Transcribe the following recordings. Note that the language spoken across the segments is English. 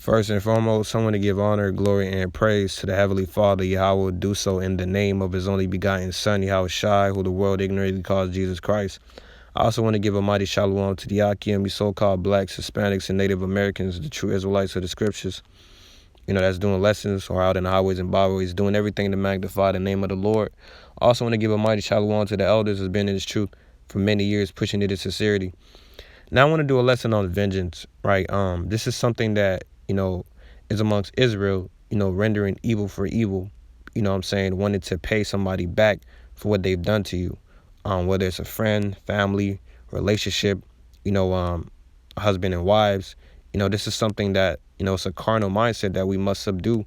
First and foremost, I want to give honor, glory, and praise to the Heavenly Father, Yahweh, do so in the name of His only begotten Son, Yahweh Shai, who the world ignorantly calls Jesus Christ. I also want to give a mighty shalom to the Akim, you so-called blacks, Hispanics, and Native Americans, the true Israelites of the Scriptures, that's doing lessons or out in the highways and byways, doing everything to magnify the name of the Lord. I also want to give a mighty shalom to the elders who's been in this truth for many years, pushing it in sincerity. Now I want to do a lesson on vengeance, right? This is something that, is amongst Israel, rendering evil for evil, wanting to pay somebody back for what they've done to you, whether it's a friend, family, relationship, husband and wives. This is something that, it's a carnal mindset that we must subdue.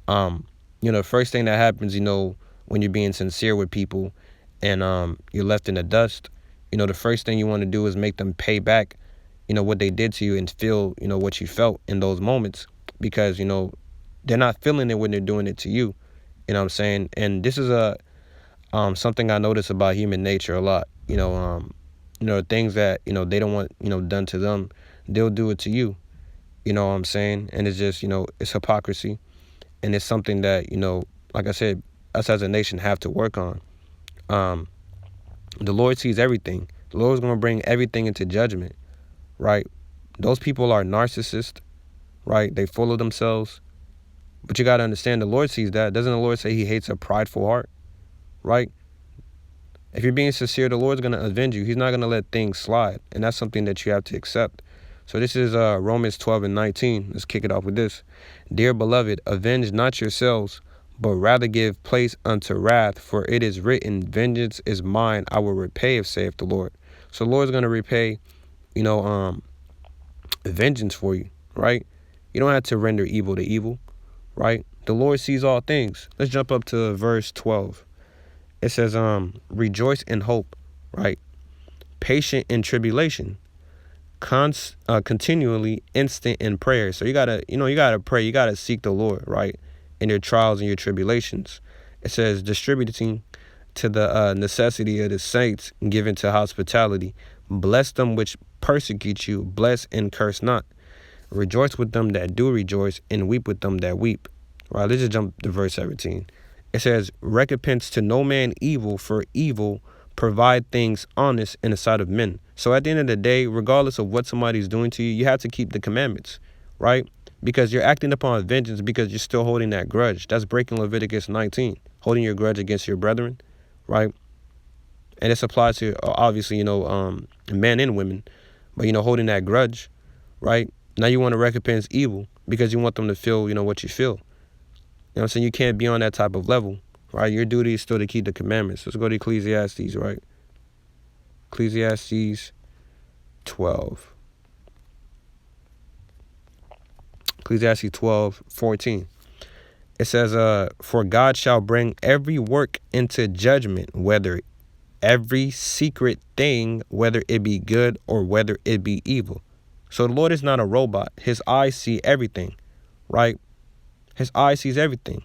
The first thing that happens, when you're being sincere with people and you're left in the dust, the first thing you want to do is make them pay back, what they did to you and feel, what you felt in those moments, because, they're not feeling it when they're doing it to you. You know what I'm saying? And this is something I notice about human nature a lot. Things that, they don't want, done to them, they'll do it to you. You know what I'm saying? And it's just, it's hypocrisy. And it's something that, like I said, us as a nation have to work on. The Lord sees everything. The Lord's going to bring everything into judgment, right? Those people are narcissists, right? They full of themselves. But you got to understand, the Lord sees that. Doesn't the Lord say He hates a prideful heart, right? If you're being sincere, the Lord's going to avenge you. He's not going to let things slide. And that's something that you have to accept. So this is Romans 12:19. Let's kick it off with this. Dear beloved, avenge not yourselves, but rather give place unto wrath, for it is written, vengeance is mine, I will repay, saith the Lord. So the Lord's going to repay, vengeance for you, right? You don't have to render evil to evil, right? The Lord sees all things. Let's jump up to verse 12. It says, rejoice in hope, right? Patient in tribulation, continually instant in prayer. So you gotta pray. You gotta seek the Lord, right? In your trials and your tribulations. It says, distributing to the necessity of the saints, given to hospitality. Bless them which persecute you, bless and curse not. Rejoice with them that do rejoice, and weep with them that weep. Right, let's just jump to verse 17. It says, recompense to no man evil for evil, provide things honest in the sight of men. So at the end of the day, regardless of what somebody's doing to you, you have to keep the commandments, right? Because you're acting upon vengeance because you're still holding that grudge. That's breaking Leviticus 19, holding your grudge against your brethren, right? And this applies to, obviously, men and women, but, holding that grudge, right? Now you want to recompense evil because you want them to feel, what you feel. You know what I'm saying? You can't be on that type of level, right? Your duty is still to keep the commandments. Let's go to Ecclesiastes, right? Ecclesiastes 12. Ecclesiastes 12:14. It says, for God shall bring every work into judgment, whether every secret thing, whether it be good or whether it be evil. So the Lord is not a robot. His eyes see everything, right? His eye sees everything.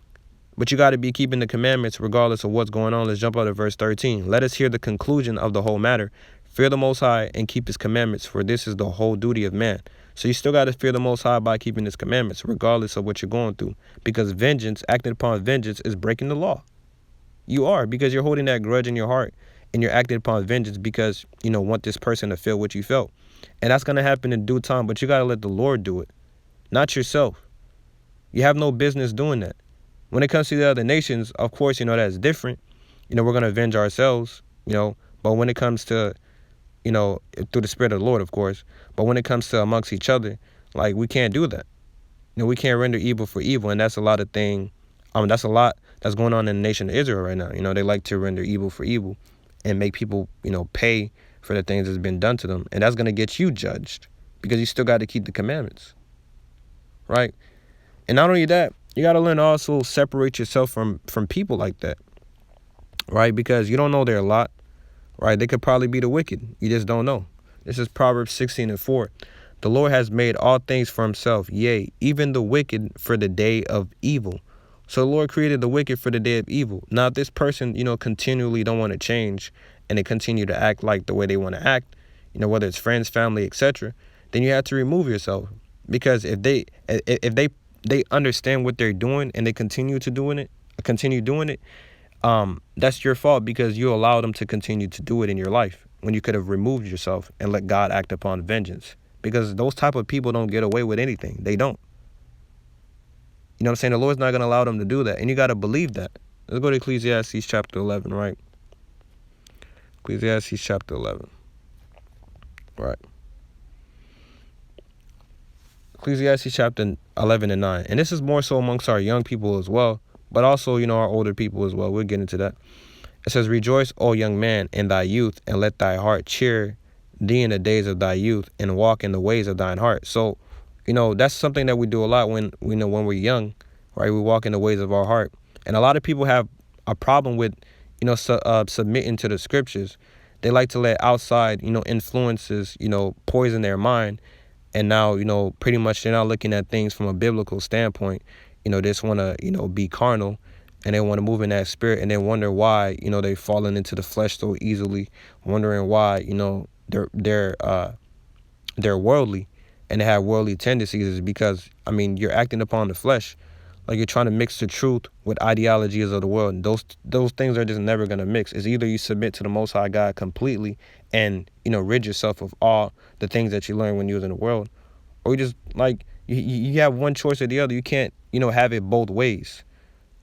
But you got to be keeping the commandments regardless of what's going on. Let's jump out to verse 13. Let us hear the conclusion of the whole matter. Fear the Most High and keep His commandments, for this is the whole duty of man. So you still got to fear the Most High by keeping His commandments, regardless of what you're going through. Because vengeance, acting upon vengeance, is breaking the law. You are, because you're holding that grudge in your heart, and you're acting upon vengeance because, want this person to feel what you felt. And that's going to happen in due time, but you got to let the Lord do it, not yourself. You have no business doing that. When it comes to the other nations, of course, that's different. We're going to avenge ourselves, but when it comes to, through the Spirit of the Lord, of course, but when it comes to amongst each other, like, we can't do that. We can't render evil for evil, and that's a lot of that's a lot that's going on in the nation of Israel right now. They like to render evil for evil and make people, pay for the things that's been done to them, and that's going to get you judged because you still got to keep the commandments, right? And not only that, you got to learn to also separate yourself from people like that, right? Because you don't know their lot, right? They could probably be the wicked. You just don't know. This is Proverbs 16:4. The Lord has made all things for Himself, yea, even the wicked for the day of evil. So the Lord created the wicked for the day of evil. Now, if this person, continually don't want to change and they continue to act like the way they want to act, whether it's friends, family, etc., then you have to remove yourself. Because if they understand what they're doing and they continue doing it, that's your fault because you allowed them to continue to do it in your life when you could have removed yourself and let God act upon vengeance. Because those type of people don't get away with anything. They don't. You know what I'm saying? The Lord's not going to allow them to do that. And you got to believe that. Let's go to Ecclesiastes chapter 11, right? Ecclesiastes chapter 11. Right. Ecclesiastes chapter 11 and 9. And this is more so amongst our young people as well, but also, our older people as well. We'll get into that. It says, rejoice, O young man, in thy youth, and let thy heart cheer thee in the days of thy youth, and walk in the ways of thine heart. So, that's something that we do a lot when when we're young, right? We walk in the ways of our heart. And a lot of people have a problem with, submitting to the scriptures. They like to let outside, influences, poison their mind. And now, pretty much they're not looking at things from a biblical standpoint. They just want to, be carnal, and they want to move in that spirit, and they wonder why, they've fallen into the flesh so easily, wondering why, they're worldly and they have worldly tendencies is because, you're acting upon the flesh. Like you're trying to mix the truth with ideologies of the world. And those things are just never going to mix. It's either you submit to the Most High God completely and, rid yourself of all the things that you learned when you was in the world, or you just you have one choice or the other. You can't, have it both ways,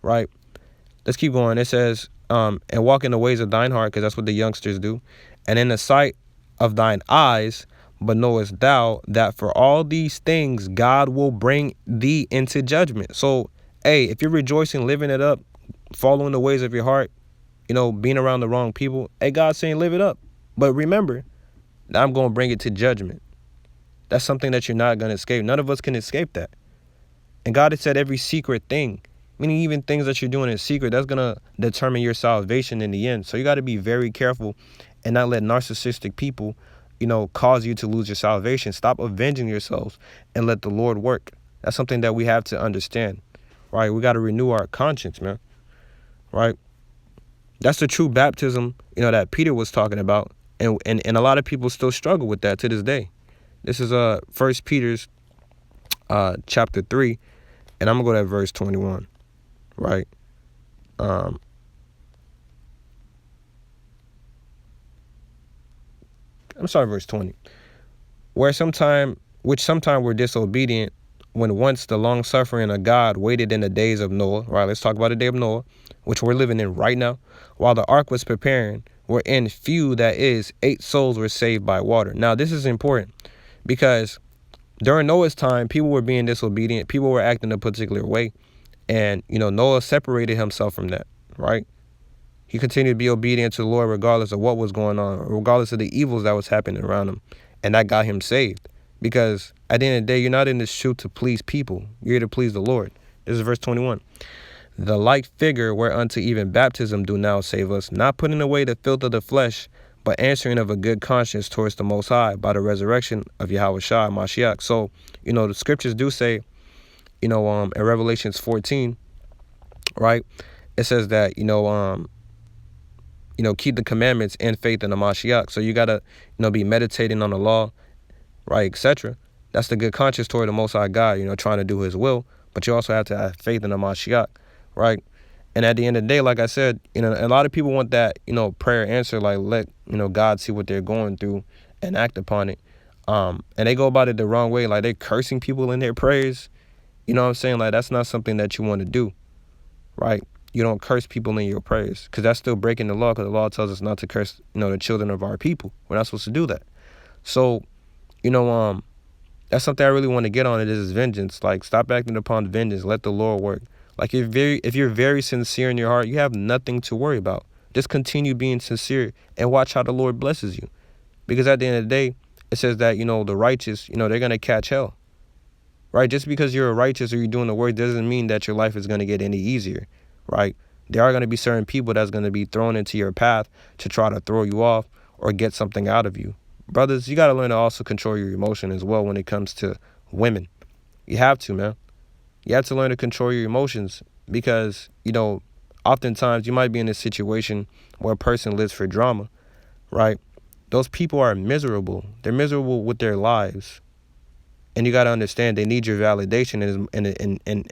right? Let's keep going. It says, and walk in the ways of thine heart, because that's what the youngsters do, and in the sight of thine eyes, but knowest thou that for all these things God will bring thee into judgment. So, hey, if you're rejoicing, living it up, following the ways of your heart, being around the wrong people, hey, God's saying live it up. But remember, I'm going to bring it to judgment. That's something that you're not going to escape. None of us can escape that. And God has said every secret thing, meaning even things that you're doing in secret, that's going to determine your salvation in the end. So you got to be very careful and not let narcissistic people, cause you to lose your salvation. Stop avenging yourselves and let the Lord work. That's something that we have to understand, right? We got to renew our conscience, man, right? That's the true baptism, that Peter was talking about. And a lot of people still struggle with that to this day. This is 1 Peter's chapter 3, and I'm going to go to verse 21, right? I'm sorry, verse 20. Which sometime were disobedient, when once the long suffering of God waited in the days of Noah. Right, let's talk about the day of Noah, which we're living in right now. While the ark was preparing, wherein few, that is, 8 souls were saved by water. Now, this is important because during Noah's time, people were being disobedient. People were acting a particular way. And, Noah separated himself from that, right? He continued to be obedient to the Lord regardless of what was going on, regardless of the evils that was happening around him. And that got him saved. Because at the end of the day, you're not in this shoot to please people. You're here to please the Lord. This is verse 21. The like figure whereunto even baptism do now save us, not putting away the filth of the flesh, but answering of a good conscience towards the Most High by the resurrection of Yahushua Mashiach. So, the scriptures do say, in Revelations 14, right, it says that, keep the commandments and faith in the Mashiach. So you got to, be meditating on the law, right, etc. That's the good conscience toward the Most High God, trying to do his will. But you also have to have faith in the Mashiach, right? And at the end of the day, like I said, a lot of people want that, prayer answer, like let, God see what they're going through and act upon it. And they go about it the wrong way. Like they're cursing people in their prayers. You know what I'm saying? Like that's not something that you want to do, right? You don't curse people in your prayers because that's still breaking the law, because the law tells us not to curse, the children of our people. We're not supposed to do that. So, that's something I really want to get on. It is vengeance. Like, stop acting upon vengeance. Let the Lord work. Like, if you're very sincere in your heart, you have nothing to worry about. Just continue being sincere and watch how the Lord blesses you. Because at the end of the day, it says that, the righteous, they're going to catch hell. Right? Just because you're righteous or you're doing the work doesn't mean that your life is going to get any easier. Right? There are going to be certain people that's going to be thrown into your path to try to throw you off or get something out of you. Brothers, you got to learn to also control your emotion as well when it comes to women. You have to, man. You have to learn to control your emotions because, oftentimes you might be in a situation where a person lives for drama, right? Those people are miserable. They're miserable with their lives. And you got to understand they need your validation,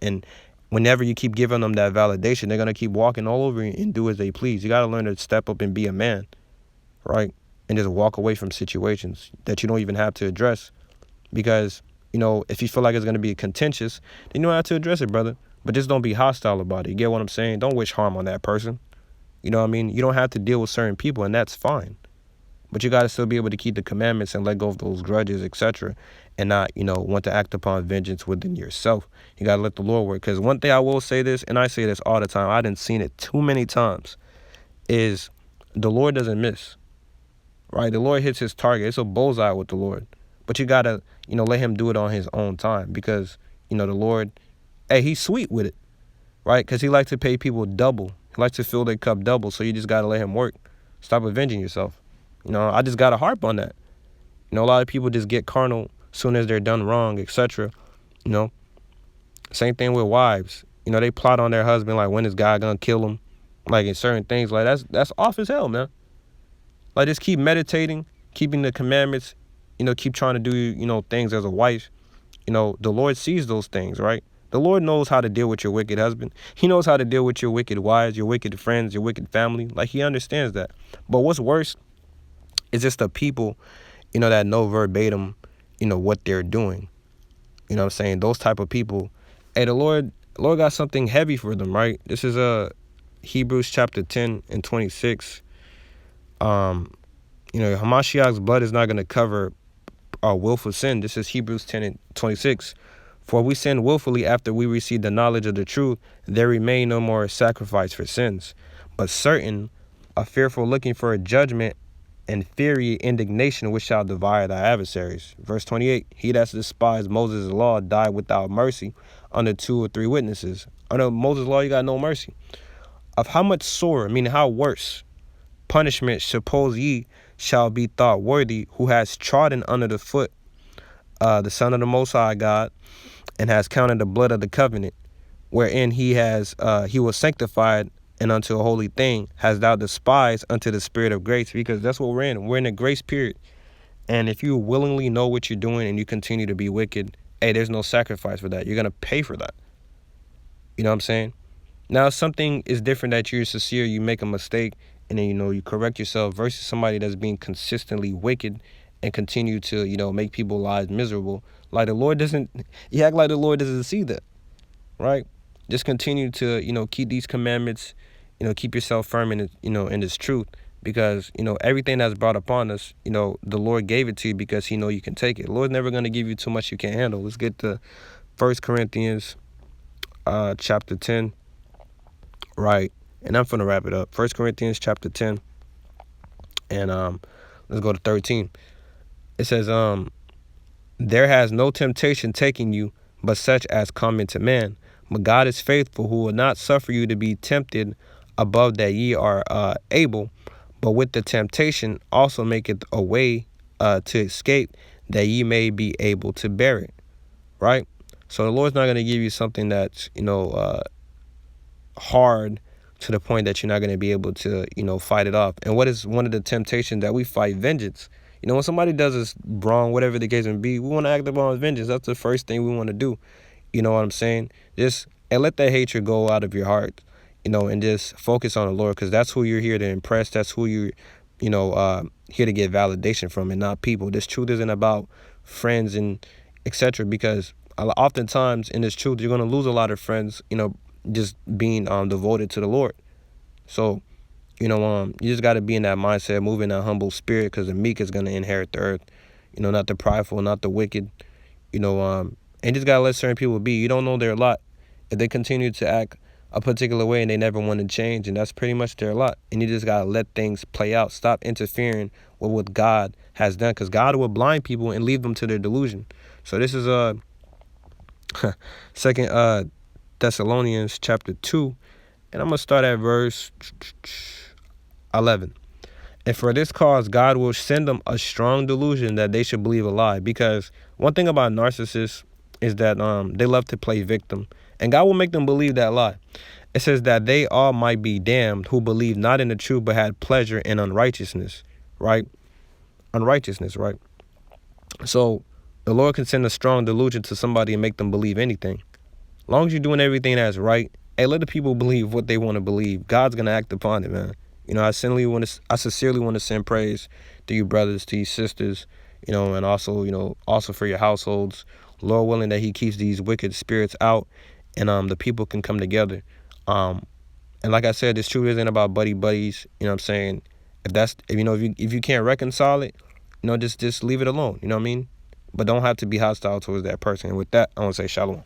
and whenever you keep giving them that validation, they're going to keep walking all over you and do as they please. You got to learn to step up and be a man, right? And just walk away from situations that you don't even have to address, because, if you feel like it's going to be contentious, then you don't have to address it, brother. But just don't be hostile about it. You get what I'm saying? Don't wish harm on that person. You know what I mean? You don't have to deal with certain people, and that's fine. But you got to still be able to keep the commandments and let go of those grudges, etc., and not, want to act upon vengeance within yourself. You got to let the Lord work. Because one thing I will say this, and I say this all the time, I done seen it too many times, is the Lord doesn't miss, right? The Lord hits his target. It's a bullseye with the Lord. But you got to, let him do it on his own time, because, the Lord, hey, he's sweet with it, right? Because he likes to pay people double. He likes to fill their cup double, so you just got to let him work. Stop avenging yourself. I just got to harp on that. A lot of people just get carnal soon as they're done wrong, etc. Same thing with wives. They plot on their husband, like, when is God going to kill him? Like, in certain things, like, that's off as hell, man. Like, just keep meditating, keeping the commandments, keep trying to do, things as a wife. The Lord sees those things, right? The Lord knows how to deal with your wicked husband. He knows how to deal with your wicked wives, your wicked friends, your wicked family. Like, he understands that. But what's worse is just the people, that know verbatim, what they're doing. You know what I'm saying? Those type of people. Hey, the Lord got something heavy for them, right? This is Hebrews chapter 10 and 26. Hamashiach's blood is not going to cover our willful sin. This is Hebrews 10 and 26. For we sin willfully after we receive the knowledge of the truth, there remain no more sacrifice for sins, but certain are fearful, looking for a judgment and fiery indignation which shall devour thy adversaries. Verse 28, he that despised Moses' law died without mercy under 2 or 3 witnesses. Under Moses' law, you got no mercy. Of how much sore, meaning how worse, punishment suppose ye shall be thought worthy, who has trodden under the foot the Son of the Most High God, and has counted the blood of the covenant, wherein he was sanctified, and unto a holy thing hast thou despised unto the spirit of grace. Because that's what we're in. We're in a grace period. And if you willingly know what you're doing and you continue to be wicked, hey, there's no sacrifice for that. You're going to pay for that. You know what I'm saying? Now, if something is different, that you're sincere, you make a mistake, and then, you correct yourself, versus somebody that's being consistently wicked and continue to, make people's lives miserable. Like, the Lord doesn't, you act like the Lord doesn't see that, right? Just continue to, keep these commandments, keep yourself firm in, in this truth, because, everything that's brought upon us, the Lord gave it to you because he know you can take it. The Lord's never going to give you too much you can't handle. Let's get to 1 Corinthians chapter 10, right? And I'm going to wrap it up. 1 Corinthians chapter 10, and let's go to 13. It says, there has no temptation taking you, but such as come into man. But God is faithful, who will not suffer you to be tempted above that ye are able, but with the temptation also maketh a way to escape, that ye may be able to bear it. Right? So the Lord's not going to give you something that's, hard to the point that you're not going to be able to, fight it off. And what is one of the temptations that we fight? Vengeance. When somebody does us wrong, whatever the case may be, we want to act upon vengeance. That's the first thing we want to do. You know what I'm saying? And let that hatred go out of your heart, and just focus on the Lord, because that's who you're here to impress. That's who you're, here to get validation from, and not people. This truth isn't about friends and etc. Because oftentimes in this truth, you're going to lose a lot of friends, just being devoted to the Lord. So, you just got to be in that mindset, move in that humble spirit, because the meek is going to inherit the earth. Not the prideful, not the wicked. And just got to let certain people be. You don't know their lot. If they continue to act a particular way and they never want to change, and that's pretty much their lot. And you just got to let things play out. Stop interfering with what God has done, because God will blind people and leave them to their delusion. So this is 2 Thessalonians chapter 2, and I'm going to start at verse 11. And for this cause, God will send them a strong delusion that they should believe a lie. Because one thing about narcissists is that they love to play victim. And God will make them believe that lie. It says that they all might be damned who believed not in the truth, but had pleasure in unrighteousness, right? Unrighteousness, right? So The Lord can send a strong delusion to somebody and make them believe anything. As long as you're doing everything that's right, hey, let the people believe what they want to believe. God's gonna act upon it, man. I sincerely want to send praise to you brothers, to you sisters, and also, also for your households. Lord willing that He keeps these wicked spirits out, and the people can come together. And like I said, this truth isn't about buddies. You know what I'm saying? If you can't reconcile it, just leave it alone. You know what I mean? But don't have to be hostile towards that person. And with that, I want to say shalom.